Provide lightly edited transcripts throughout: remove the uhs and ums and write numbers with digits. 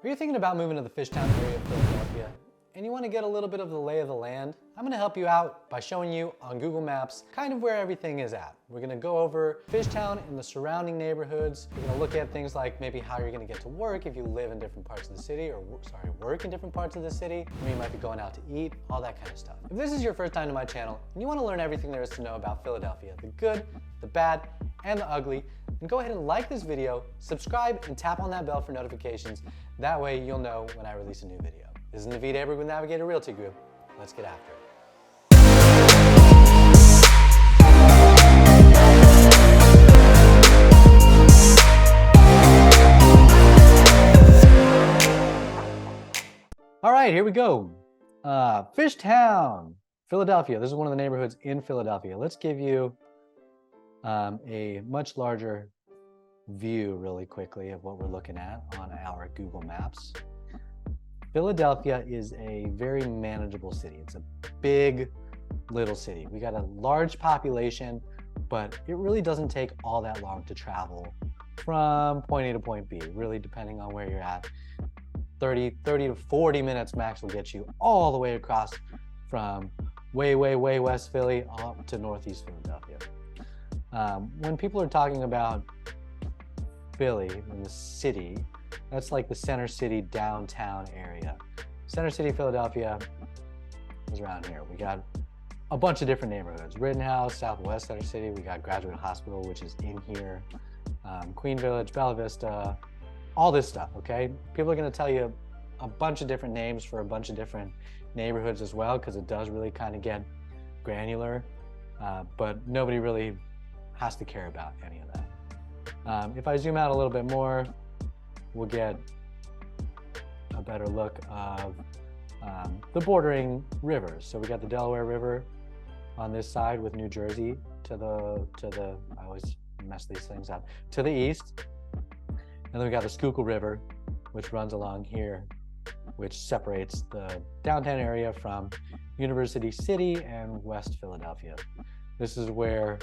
Are you thinking about moving to the Fishtown area of Philadelphia and you want to get a little bit of the lay of the land? I'm going to help you out by showing you on Google Maps kind of where everything is at. We're going to go over Fishtown and the surrounding neighborhoods. We're going to look at things like maybe how you're going to get to work if you live in different parts of the city, or work in different parts of the city. Maybe you might be going out to eat, all that kind of stuff. If this is your first time to my channel and you want to learn everything there is to know about Philadelphia, the good, the bad, and the ugly, then go ahead and like this video, subscribe, and tap on that bell for notifications. That way you'll know when I release a new video. This is Naveed Abra with Navigator Realty Group. Let's get after it. All right, here we go. Fishtown, Philadelphia. This is one of the neighborhoods in Philadelphia. Let's give you a much larger view really quickly of what we're looking at on our Google Maps. Philadelphia is a very manageable city. It's a big little city. We got a large population, but it really doesn't take all that long to travel from point A to point B, really depending on where you're at. 30 to 40 minutes max will get you all the way across from way West Philly up to Northeast Philadelphia. When people are talking about Philly in the city, that's like the center city downtown area. Center city Philadelphia is around here. We got a bunch of different neighborhoods. Rittenhouse, Southwest Center City. We got Graduate Hospital, which is in here. Queen Village, Bella Vista, all this stuff, okay? People are gonna tell you a bunch of different names for a bunch of different neighborhoods as well, because it does really kind of get granular, but nobody really has to care about any of that. If I zoom out a little bit more, we'll get a better look of the bordering rivers. So we got the Delaware River on this side with New Jersey to the I always mess these things up, to the east. And then we got the Schuylkill River, which runs along here, which separates the downtown area from University City and West Philadelphia. This is where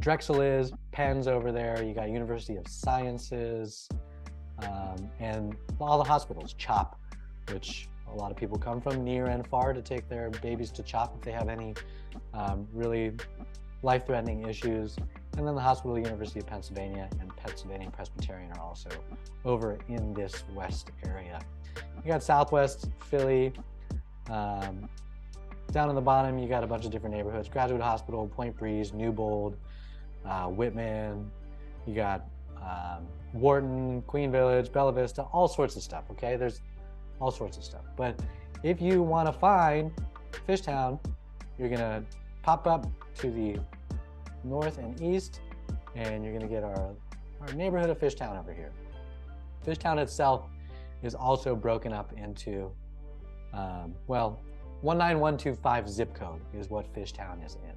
Drexel is, Penn's over there, you got University of Sciences, and all the hospitals, CHOP, which a lot of people come from near and far to take their babies to CHOP if they have any really life-threatening issues. And then the Hospital of the University of Pennsylvania and Pennsylvania Presbyterian are also over in this west area. You got Southwest Philly. Down on the bottom, you got a bunch of different neighborhoods. Graduate Hospital, Point Breeze, Newbold, Whitman. You got Wharton, Queen Village, Bella Vista, all sorts of stuff, okay? There's all sorts of stuff. But if you want to find Fishtown, you're going to pop up to the north and east, and you're going to get our neighborhood of Fishtown over here. Fishtown itself is also broken up into, well, 19125 zip code is what Fishtown is in.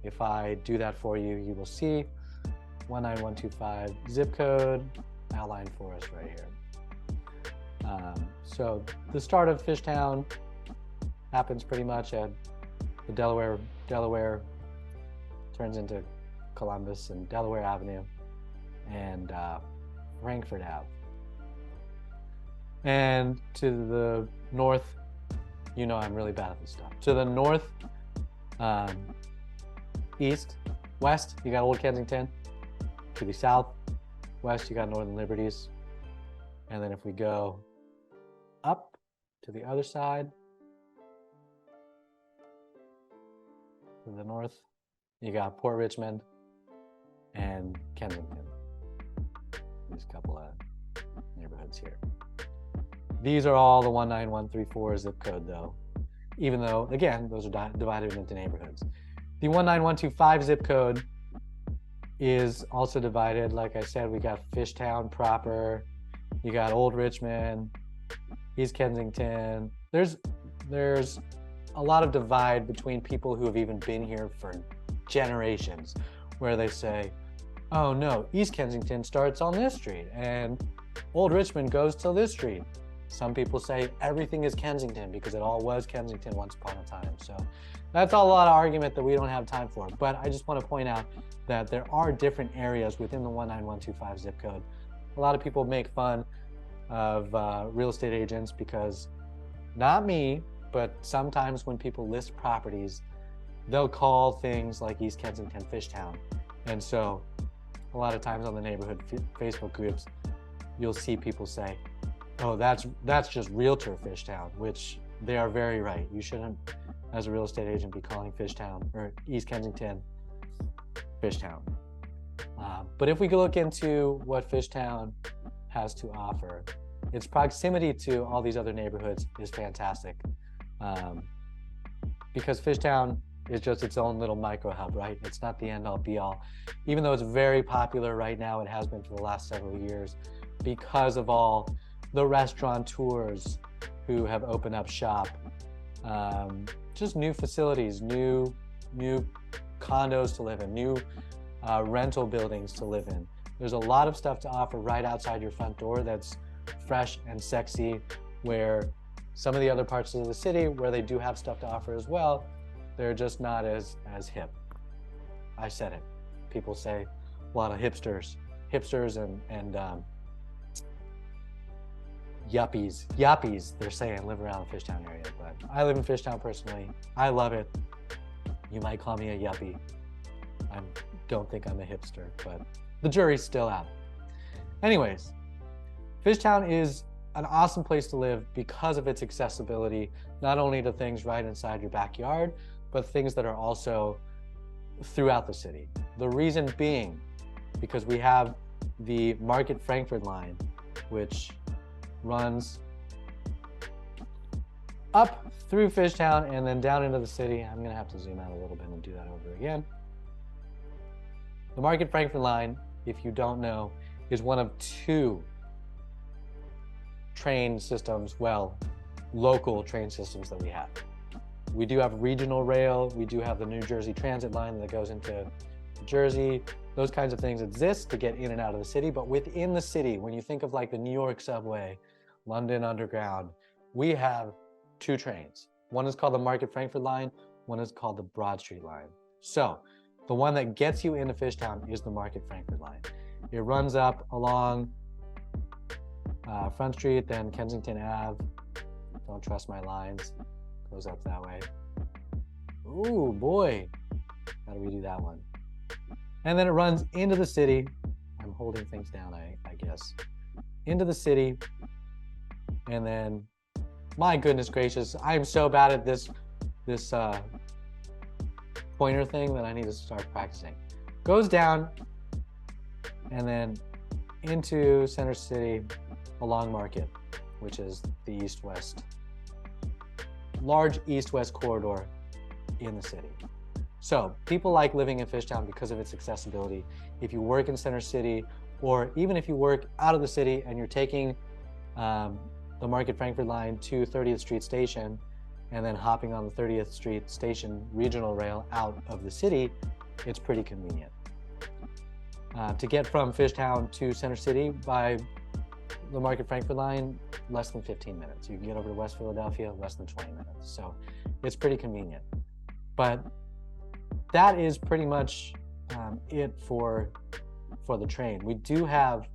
If I do that for you, you will see 19125 zip code outlined for us right here. So the start of Fishtown happens pretty much at the Delaware turns into Columbus and Delaware Avenue and Frankfurt Ave. And to the north, you know I'm really bad at this stuff. To the north, east, west, you got Old Kensington. To the south, west, you got Northern Liberties. And then if we go up to the other side, to the north, you got Port Richmond and Kensington. There's a couple of neighborhoods here. These are all the 19134 zip code though, even though, again, those are divided into neighborhoods. The 19125 zip code is also divided. Like I said, we got Fishtown proper, you got Old Richmond, East Kensington. There's a lot of divide between people who have even been here for generations, where they say, oh no, East Kensington starts on this street and Old Richmond goes till this street. Some people say everything is Kensington because it all was Kensington once upon a time. So that's a lot of argument that we don't have time for. But I just want to point out that there are different areas within the 19125 zip code A lot of people make fun of real estate agents because, not me, but sometimes when people list properties, they'll call things like East Kensington Fishtown. And so a lot of times on the neighborhood Facebook groups, you'll see people say, oh, that's just realtor Fishtown, which they are very right. You shouldn't, as a real estate agent, be calling Fishtown or East Kensington Fishtown. But if we look into what Fishtown has to offer, its proximity to all these other neighborhoods is fantastic. Because Fishtown is just its own little micro hub, right? It's not the end all be all. Even though it's very popular right now, it has been for the last several years because of all the restaurateurs who have opened up shop, just new facilities, new condos to live in, new rental buildings to live in. There's a lot of stuff to offer right outside your front door that's fresh and sexy, where some of the other parts of the city where they do have stuff to offer as well, they're just not as hip. I said it. People say a lot of hipsters and yuppies, they're saying, live around the Fishtown area. But I live in Fishtown personally. I love it. You might call me a yuppie. I don't think I'm a hipster, but the jury's still out. Anyways, Fishtown is an awesome place to live because of its accessibility, not only to things right inside your backyard, but things that are also throughout the city. The reason being, because we have the Market Frankford line, which runs up through Fishtown and then down into the city. I'm gonna have to zoom out a little bit and do that over again. The Market Frankford line, if you don't know, is one of two train systems, well, local train systems that we have. We do have regional rail, we do have the New Jersey Transit line that goes into Jersey. Those kinds of things exist to get in and out of the city, but within the city, when you think of like the New York subway, London Underground, we have two trains. One is called the Market Frankford line, one is called the Broad Street line. So the one that gets you into Fishtown is the Market Frankford line. It runs up along Front Street, then Kensington Ave. Don't trust my lines. Goes up that way. Ooh, boy. Gotta redo that one. And then it runs into the city. I'm holding things down, I guess. Into the city. And then, my goodness gracious, I'm so bad at this pointer thing that I need to start practicing. Goes down and then into Center City along Market, which is the east-west, large east-west corridor in the city. So people like living in Fishtown because of its accessibility. If you work in Center City, or even if you work out of the city and you're taking the Market Frankford line to 30th Street Station and then hopping on the 30th Street Station regional rail out of the city, it's pretty convenient. To get from Fishtown to Center City by the Market Frankford line, less than 15 minutes. You can get over to West Philadelphia, less than 20 minutes. So it's pretty convenient. But that is pretty much it for the train. We do have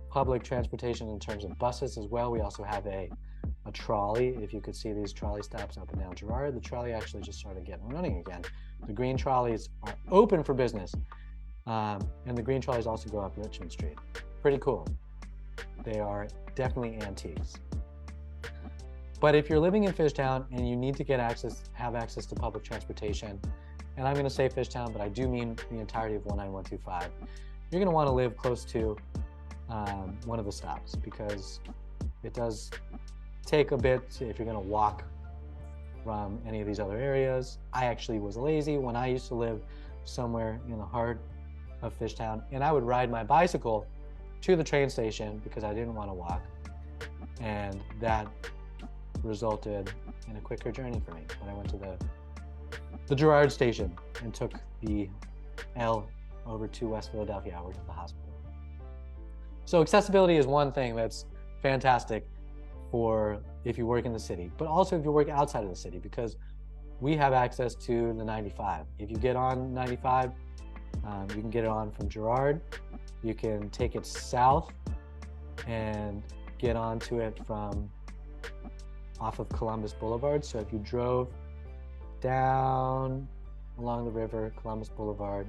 public transportation in terms of buses as well. We also have a trolley. If you could see these trolley stops up and down Girard, the trolley actually just started getting running again. The green trolleys are open for business. And the green trolleys also go up Richmond Street. Pretty cool. They are definitely antiques. But if you're living in Fishtown and you need to have access to public transportation, and I'm going to say Fishtown, but I do mean the entirety of 19125, you're going to want to live close to one of the stops, because it does take a bit if you're going to walk from any of these other areas. I actually was lazy when I used to live somewhere in the heart of Fishtown, and I would ride my bicycle to the train station because I didn't want to walk, and that resulted in a quicker journey for me. When I went to the Girard station and took the L over to West Philadelphia, I worked at the hospital. So accessibility is one thing that's fantastic for if you work in the city, but also if you work outside of the city, because we have access to the 95. If you get on 95, you can get it on from Girard You can take it south and get onto it from off of Columbus Boulevard. So if you drove down along the river, Columbus Boulevard,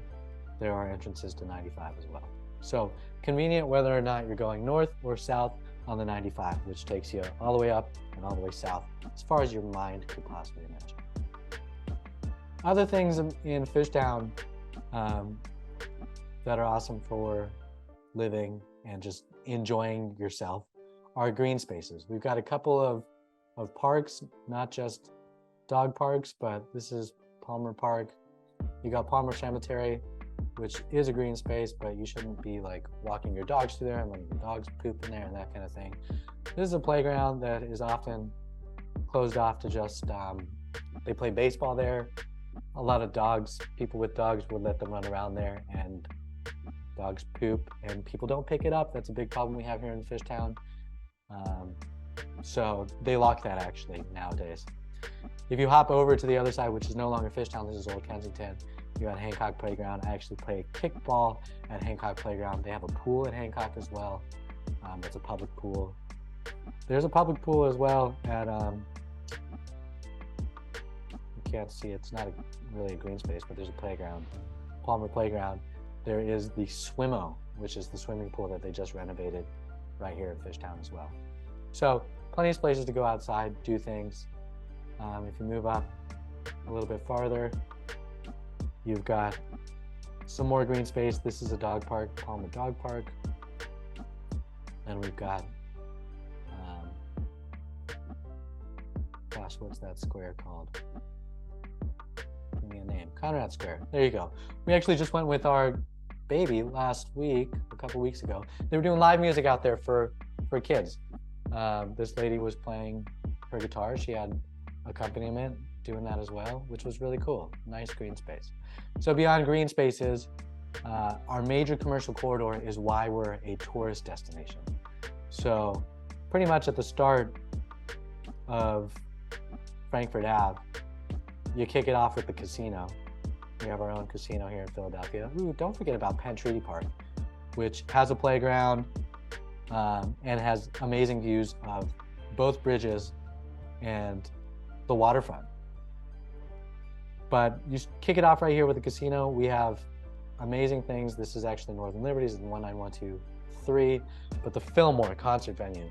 there are entrances to 95 as well. So convenient whether or not you're going north or south on the 95, which takes you all the way up and all the way south, as far as your mind could possibly imagine. Other things in Fishtown that are awesome for living and just enjoying yourself are green spaces. We've got a couple of parks, not just dog parks, but this is Palmer Park. You got Palmer Cemetery, which is a green space, but you shouldn't be like walking your dogs through there and letting your dogs poop in there and that kind of thing. This is a playground that is often closed off to just, they play baseball there. A lot of dogs, people with dogs would let them run around there, and dogs poop and people don't pick it up. That's a big problem we have here in Fishtown. So they lock that actually nowadays. If you hop over to the other side, which is no longer Fishtown, this is Old Kensington, you got Hancock Playground. I actually play kickball at Hancock Playground. They have a pool at Hancock as well. It's a public pool. There's a public pool as well at, you can't see, it's not really a green space, but there's a playground, Palmer Playground. There is the Swimmo, which is the swimming pool that they just renovated right here in Fishtown as well. So plenty of places to go outside, do things. If you move up a little bit farther, you've got some more green space. This is a dog park, Palmer Dog Park. And we've got, gosh, what's that square called? Give me a name. Conrad Square. There you go. We actually just went with our baby last week, a couple weeks ago. They were doing live music out there for kids. This lady was playing her guitar. She had accompaniment doing that as well, which was really cool. Nice green space. So beyond green spaces, our major commercial corridor is why we're a tourist destination. So pretty much at the start of Frankfurt Ave, you kick it off with the casino. We have our own casino here in Philadelphia. Ooh, don't forget about Penn Treaty Park, which has a playground and has amazing views of both bridges and the waterfront. But you kick it off right here with the casino. We have amazing things. This is actually Northern Liberties in 19123, but the Fillmore concert venue.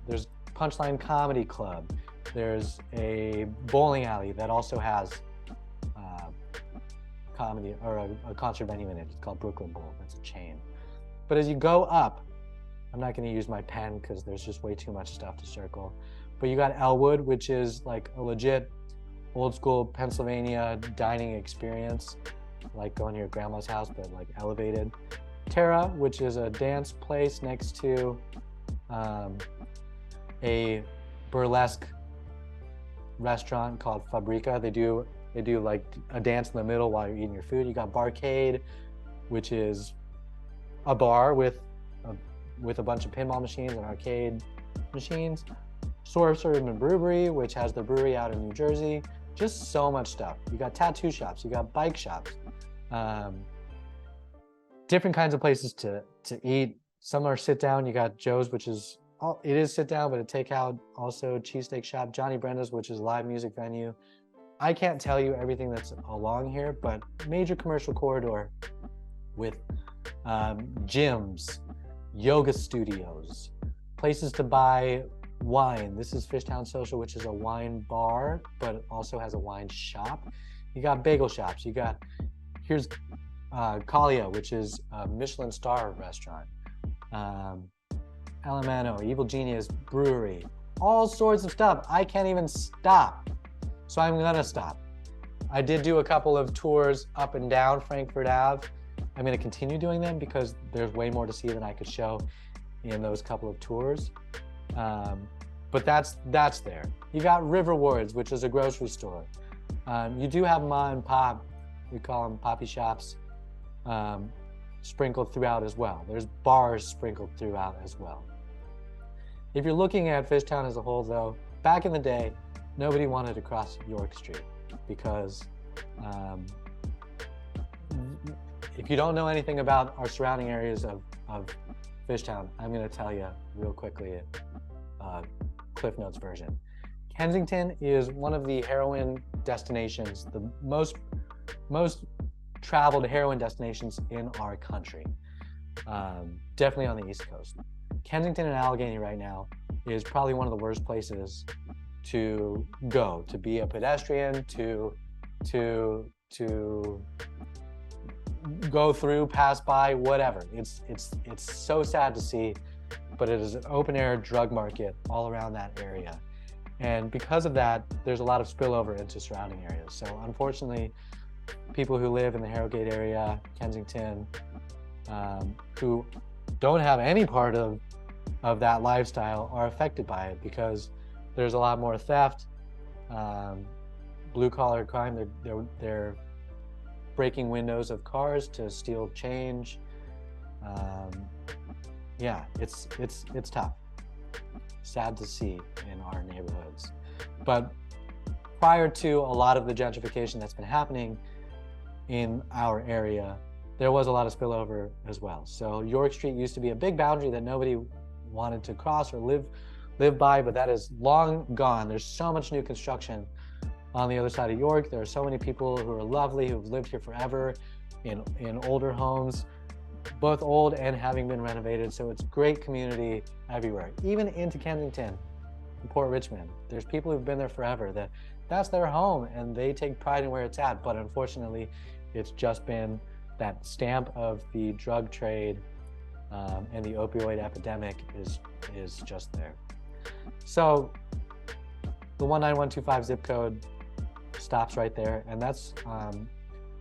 There's Punchline Comedy Club. There's a bowling alley that also has comedy or a concert venue in it. It's called Brooklyn Bowl. That's a chain. But as you go up, I'm not going to use my pen because there's just way too much stuff to circle. But you got Elwood, which is like a legit old school Pennsylvania dining experience, like going to your grandma's house, but like elevated. Terra, which is a dance place next to a burlesque restaurant called Fabrica. They do like a dance in the middle while you're eating your food. You got Barcade, which is a bar with a bunch of pinball machines and arcade machines. Sorcerer and Brewery, which has the brewery out in New Jersey. Just so much stuff. You got tattoo shops, you got bike shops, different kinds of places to eat. Some are sit down. You got Joe's, which is, it is sit down, but a takeout. Also cheesesteak shop, Johnny Brenda's, which is a live music venue. I can't tell you everything that's along here, but major commercial corridor with gyms, yoga studios, places to buy wine. This is Fishtown Social, which is a wine bar, but also has a wine shop. You got bagel shops. You got, here's Kalia, which is a Michelin star restaurant. Alamano, Evil Genius Brewery, all sorts of stuff. I can't even stop. So I'm gonna stop. I did do a couple of tours up and down Frankfurt Ave. I'm gonna continue doing them because there's way more to see than I could show in those couple of tours. But that's there. You got River Wards, which is a grocery store. You do have ma and pop, we call them poppy shops, sprinkled throughout as well. There's bars sprinkled throughout as well. If you're looking at Fishtown as a whole though, back in the day, nobody wanted to cross York Street because if you don't know anything about our surrounding areas of Fishtown, I'm going to tell you real quickly Cliff Notes version. Kensington is one of the heroin destinations, the most traveled heroin destinations in our country. Definitely on the East Coast. Kensington and Allegheny right now is probably one of the worst places to go, to be a pedestrian, to go through, pass by, whatever. It's so sad to see, but it is an open air drug market all around that area. And because of that, there's a lot of spillover into surrounding areas. So unfortunately, people who live in the Harrogate area, Kensington, who don't have any part of that lifestyle are affected by it, because there's a lot more theft, blue collar crime. They're breaking windows of cars to steal change. Yeah, it's tough. Sad to see in our neighborhoods. But prior to a lot of the gentrification that's been happening in our area, there was a lot of spillover as well. So York Street used to be a big boundary that nobody wanted to cross or live by, but that is long gone. There's so much new construction on the other side of York. There are so many people who are lovely, who've lived here forever in older homes, both old and having been renovated. So it's great community everywhere, even into Kensington and Port Richmond. There's people who've been there forever, that's their home and they take pride in where it's at. But unfortunately, it's just been that stamp of the drug trade and the opioid epidemic is just there. So the 19125 zip code stops right there, and that's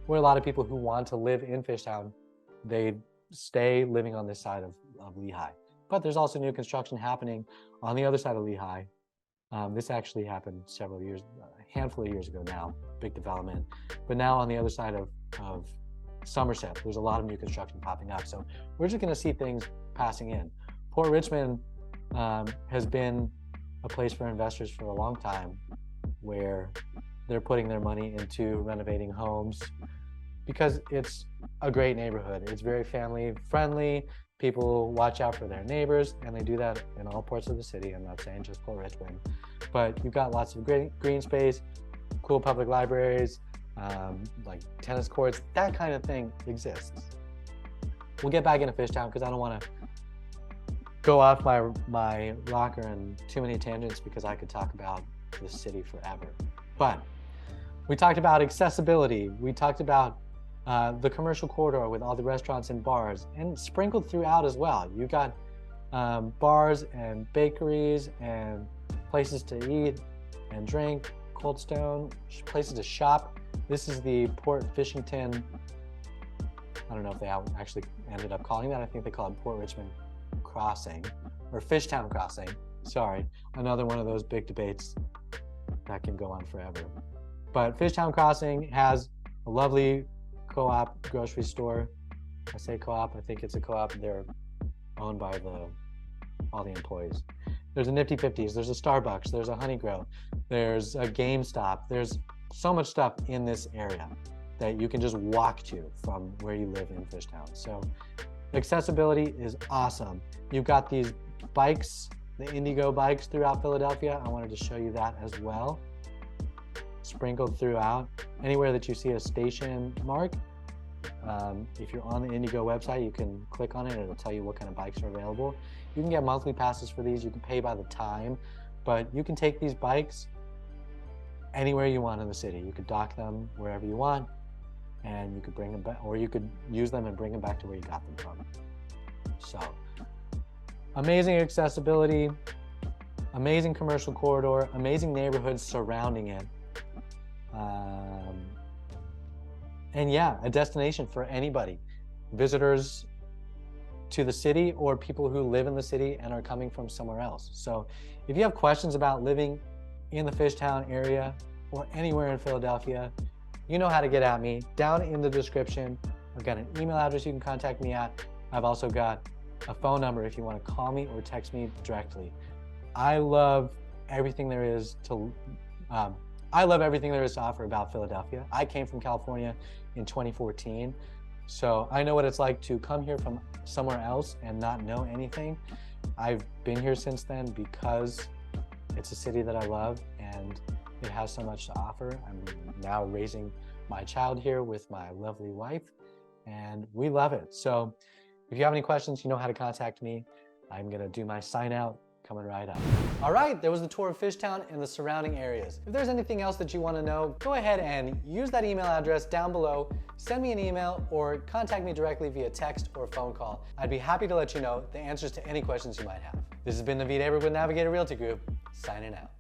where a lot of people who want to live in Fishtown, they stay living on this side of Lehigh. But there's also new construction happening on the other side of Lehigh. This actually happened a handful of years ago now, big development. But now on the other side of Somerset, there's a lot of new construction popping up. So we're just going to see things passing in. Port Richmond has been a place for investors for a long time, where they're putting their money into renovating homes because it's a great neighborhood. It's very family friendly. People watch out for their neighbors, and they do that in all parts of the city. I'm not saying just Port Richmond, but you've got lots of great green space, cool public libraries, like tennis courts, that kind of thing exists. We'll get back into Fishtown because I don't want to go off my rocker in too many tangents, because I could talk about the city forever. But we talked about accessibility. We talked about the commercial corridor with all the restaurants and bars, and sprinkled throughout as well. You got bars and bakeries and places to eat and drink, Cold Stone, places to shop. This is the Port Fishington. I don't know if they actually ended up calling that. I think they call it Port Richmond Crossing, or Fishtown Crossing. Sorry, another one of those big debates that can go on forever. But Fishtown Crossing has a lovely co-op grocery store. I say co-op, I think it's a co-op. They're owned by all the employees. There's a Nifty 50s, there's a Starbucks, there's a Honey Grow, there's a GameStop. There's so much stuff in this area that you can just walk to from where you live in Fishtown. So accessibility is awesome. You've got these bikes, the Indigo bikes throughout Philadelphia. I wanted to show you that as well. Sprinkled throughout. Anywhere that you see a station mark, if you're on the Indigo website, you can click on it and it'll tell you what kind of bikes are available. You can get monthly passes for these. You can pay by the time, but you can take these bikes anywhere you want in the city. You could dock them wherever you want, and you could bring them back, or you could use them and bring them back to where you got them from. So amazing accessibility, amazing commercial corridor, amazing neighborhoods surrounding it. And yeah, a destination for anybody, visitors to the city or people who live in the city and are coming from somewhere else. So if you have questions about living in the Fishtown area or anywhere in Philadelphia, you know how to get at me. Down in the description, I've got an email address you can contact me at. I've also got a phone number if you want to call me or text me directly. I love everything there is to offer about Philadelphia. I came from California in 2014, So I know what it's like to come here from somewhere else and not know anything. I've been here since then because it's a city that I love and it has so much to offer. I'm now raising my child here with my lovely wife and we love it. So if you have any questions, you know how to contact me. I'm gonna do my sign out coming right up. All right, there was the tour of Fishtown and the surrounding areas. If there's anything else that you wanna know, go ahead and use that email address down below, send me an email or contact me directly via text or phone call. I'd be happy to let you know the answers to any questions you might have. This has been Naveed Abrig with Navigator Realty Group, signing out.